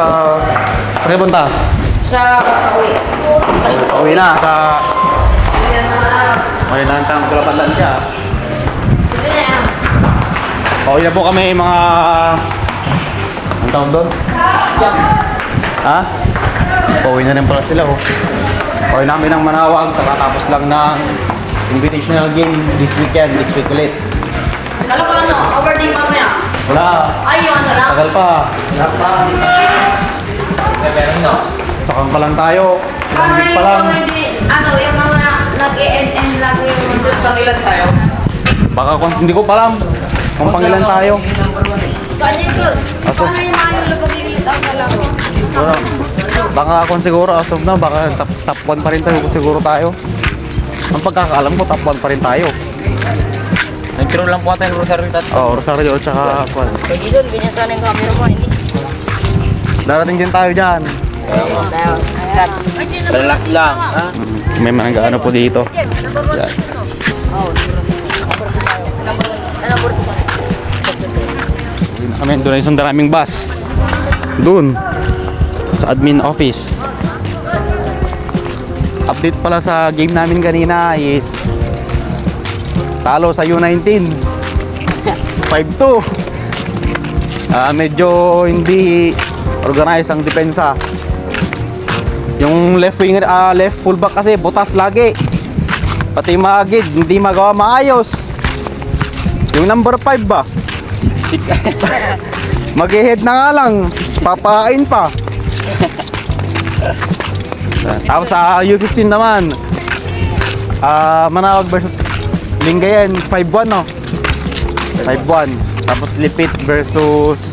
Saan kayo punta? Sa uwi. Uwi na sa... May nantang kulapadlan siya. Pauwi na po kami mga... Anong tawag doon? Ha? Pauwi na rin pala sila oh. Pauwi namin ng Manawag. Tapos lang ng invitational game this weekend. Next week ulit. Kala ko ano, overdue mamaya. Wala. Ay, yung ano lang. Tagal pa. Wala pa. Pero no. Sakang pa lang tayo. Ilang week pa lang. Yung mga nag-e-end lagi yung pangilan tayo. Baka kung hindi ko pa alam kung pangilan tayo. Kanya yun. Aso? Paano yung mga nalapag-ilit ang kalako? Wala. Baka kung siguro as of now, baka top 1 pa rin tayo siguro tayo. Ang pagkakaalam ko, top 1 pa rin tayo. Nagkaroon lang po natin Rosario tatlo. Oo, Rosario at saka Juan. Pwede doon, ganyan sana yung camera mo. Hindi. Darating din tayo dyan. Relax lang, ha? May mananggaano po dito. Yan. Kami, doon na yung sundang aming bus. Doon. Sa admin office. Update pala sa game namin kanina is talo sa U19 5-2. Medyo hindi organized ang depensa. Yung left winger, left fullback kasi butas lagi. Pati magid hindi magawa maayos. Yung number 5 ba? Mag-head na nga lang, papain pa. Tapos sa U15 naman, Manawag versus Lingayen, 5-1 no? 5-1. Tapos Lipit versus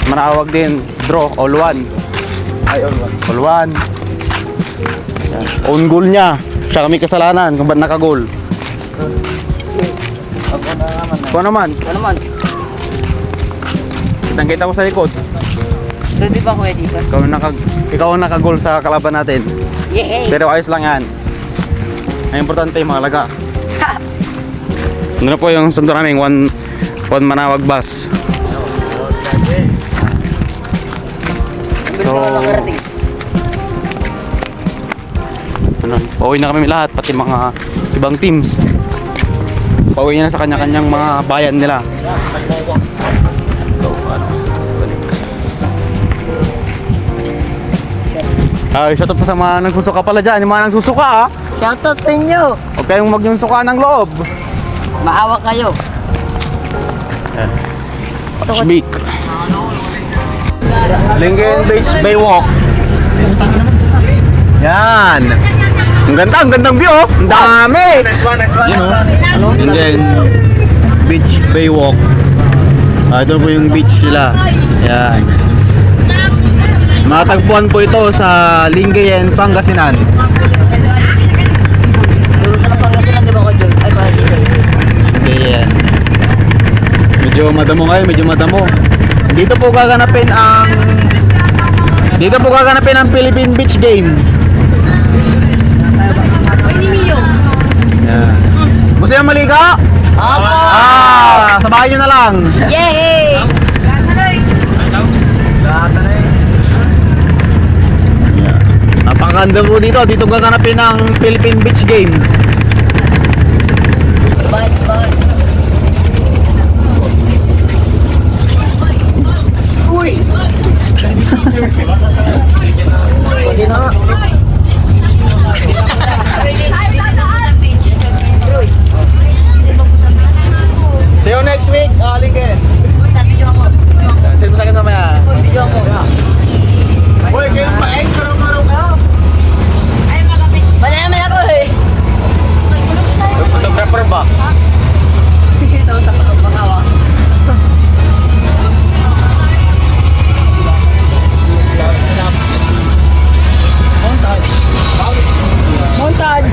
Manawag din, draw, all-1. Ay, All-1. Own goal niya. Siya kami kasalanan kung ba't naka-goal. Ikaw naman. Ano naman? Kitang-kita ko sa likod. Doon di ba kuya dito? Ikaw ang naka-goal sa kalaban natin. Yay! Pero ayos lang yan. Ang importante yung mga laga. Ano na po yung sundo namin, one Manawag bus. So, pauwi na kami lahat, pati mga ibang teams. Pauwi na sa kanya-kanyang mga bayan nila. So, shoutout pa sa mga nagsusuka pala dyan. Yung mga nagsusuka shoutout sa inyo! huwag kayong mag-yung-suka ng loob. Maawa kayo. Speak. Lingayen Beach Baywalk. Yan. Ang gandang view oh. Ang dami. Next one. Lingayen Beach Baywalk. Ito po yung beach nila. Yan. Matagpuan po ito sa Lingayen, Pangasinan. Duro ka ng Pangasinan, di ba ko Jun? Ay, kuya Jason. Lingayen. Medyo madamo ngayon, medyo madamo. Dito po gaganapin ang Philippine Beach Game. Ay, ni Mio. Yan. Gusto yung maliga? Opo! Sabahan nyo na lang. Yay! Napakaganda po dito. Dito gaganapin ang Philippine Beach Game. Bye. Pwede na. See you next week, Lingayen. Sino mo sa akin mamaya? Uy, kayo pa-anchor ang marong ka. Manayaman ako eh. Photographer ba? Ito sa pagkakawa. Montage!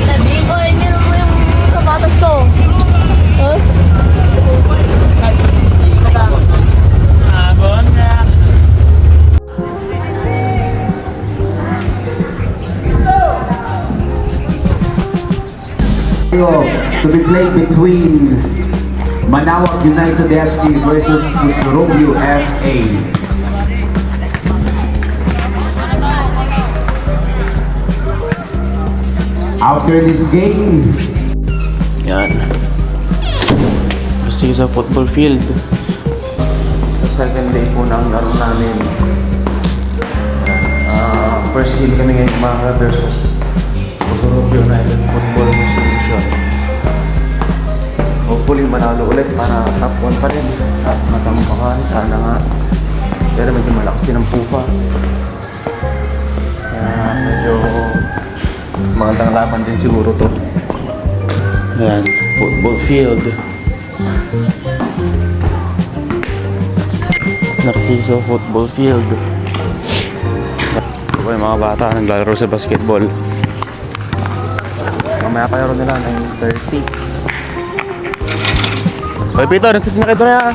Sabihin ko, hindi mo yung sapatos ko. Huh? To be played between Manawag United FC versus Pusurubio FA. After this game, Yan. Kasi sa football field. Sa second day po ng laro namin. First game kami ngayon umaga versus Pusurubio United Football Association. Hopefully manalo ulit para top 1 pa rin. At matampakan. Sana nga. Pero medyo malakas din ang pufa. Kaya medyo magandang laban din siguro to. Ayan, football field. Narciso football field. Ito yung mga bata naglalaro sa basketball. Mamaya pa laro nila 9:30. Hoy Peter, nagsitin na kayo na yan.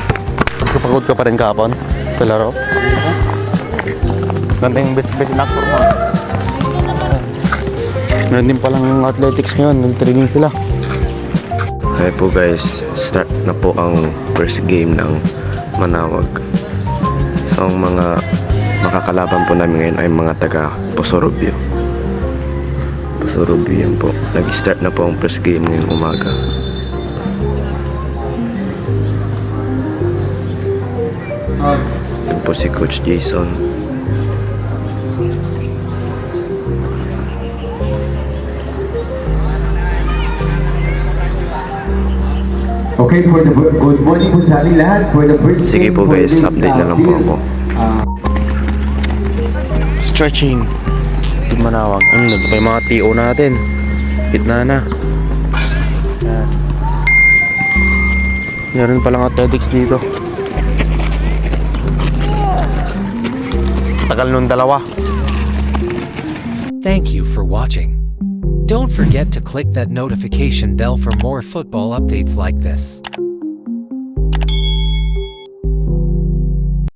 Kapagod ka pa rin kapon sa laro. Ganda yung best na actor mo. Meron din palang athletics ngayon, nag-training sila. Okay po guys, start na po ang first game ng Manawag. So ang mga makakalaban po namin ngayon ay mga taga Pusurubio. Pusurubio yan po. Nag-start na po ang first game ngayong umaga. Yan po si Coach Jason. okay, for the good morning po sa ating lahat for the first Sige game po for guys, this, update na lang po field. ako. Stretching. Di Manawag. Ano pa yung mga TO natin? Gitna na. Yan. Meron palang athletics dito. Tagal nung dalawa. Thank you for watching. Don't forget to click that notification bell for more football updates like this.